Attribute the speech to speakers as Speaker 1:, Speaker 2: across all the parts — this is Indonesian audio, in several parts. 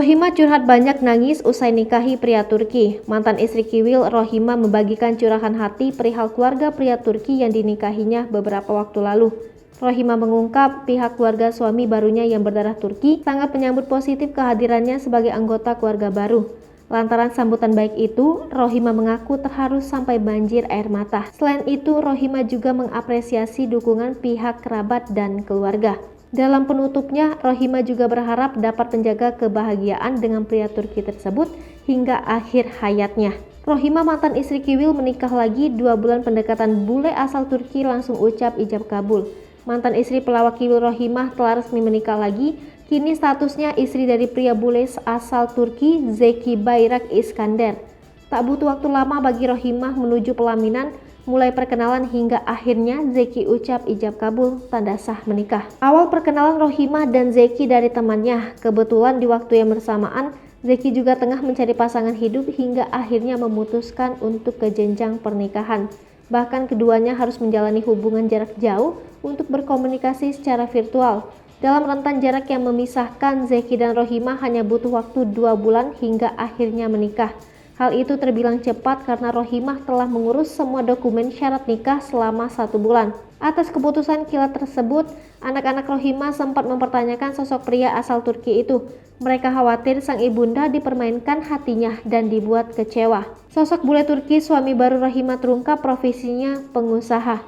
Speaker 1: Rohima curhat banyak nangis usai nikahi pria Turki. Mantan istri Kiwil, Rohima membagikan curahan hati perihal keluarga pria Turki yang dinikahinya beberapa waktu lalu. Rohima mengungkap pihak keluarga suami barunya yang berdarah Turki sangat menyambut positif kehadirannya sebagai anggota keluarga baru. Lantaran sambutan baik itu, Rohima mengaku terharu sampai banjir air mata. Selain itu, Rohima juga mengapresiasi dukungan pihak kerabat dan keluarga. Dalam penutupnya, Rohima juga berharap dapat menjaga kebahagiaan dengan pria Turki tersebut hingga akhir hayatnya. Rohima mantan istri Kiwil menikah lagi 2 bulan pendekatan bule asal Turki langsung ucap ijab kabul. Mantan istri pelawak Kiwil Rohima telah resmi menikah lagi, kini statusnya istri dari pria bule asal Turki Zeki Bayrak Iskandar. Tak butuh waktu lama bagi Rohima menuju pelaminan, mulai perkenalan hingga akhirnya Zeki ucap ijab kabul tanda sah menikah. Awal perkenalan Rohima dan Zeki dari temannya, kebetulan di waktu yang bersamaan Zeki juga tengah mencari pasangan hidup hingga akhirnya memutuskan untuk ke jenjang pernikahan. Bahkan keduanya harus menjalani hubungan jarak jauh untuk berkomunikasi secara virtual. Dalam rentan jarak yang memisahkan, Zeki dan Rohima hanya butuh waktu 2 bulan hingga akhirnya menikah. Hal itu terbilang cepat karena Rohimah telah mengurus semua dokumen syarat nikah selama 1 bulan. Atas keputusan kilat tersebut, anak-anak Rohimah sempat mempertanyakan sosok pria asal Turki itu. Mereka khawatir sang ibunda dipermainkan hatinya dan dibuat kecewa. Sosok bule Turki suami baru Rohimah terungkap profesinya pengusaha.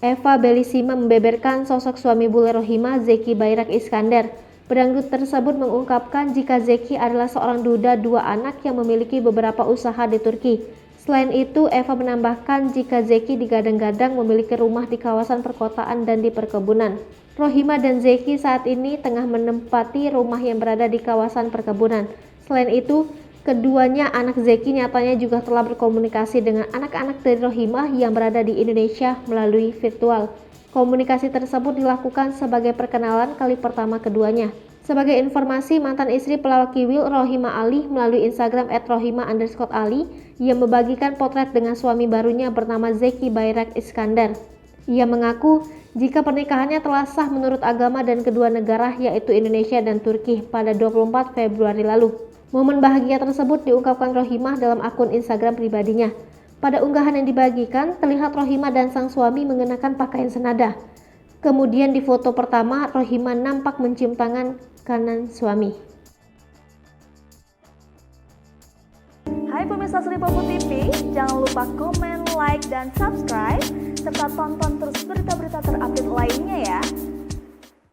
Speaker 1: Eva Belissima membeberkan sosok suami bule Rohimah Zeki Bayrak Iskandar. Pedangdut tersebut mengungkapkan jika Zeki adalah seorang duda 2 anak yang memiliki beberapa usaha di Turki. Selain itu, Eva menambahkan jika Zeki digadang-gadang memiliki rumah di kawasan perkotaan dan di perkebunan. Rohima dan Zeki saat ini tengah menempati rumah yang berada di kawasan perkebunan. Selain itu, keduanya anak Zeki nyatanya juga telah berkomunikasi dengan anak-anak dari Rohima yang berada di Indonesia melalui virtual. Komunikasi tersebut dilakukan sebagai perkenalan kali pertama keduanya. Sebagai informasi, mantan istri pelawak Kiwil Rohima Ali melalui Instagram @rohima_ali yang membagikan potret dengan suami barunya bernama Zeki Bayrak Iskandar. Ia mengaku jika pernikahannya telah sah menurut agama dan kedua negara yaitu Indonesia dan Turki pada 24 Februari lalu. Momen bahagia tersebut diungkapkan Rohima dalam akun Instagram pribadinya. Pada unggahan yang dibagikan, terlihat Rohima dan sang suami mengenakan pakaian senada. Kemudian di foto pertama, Rohima nampak mencium tangan kanan suami.
Speaker 2: Hai pemirsa Sri Popo TV, jangan lupa komen, like, dan subscribe, serta tonton terus berita-berita terupdate lainnya ya.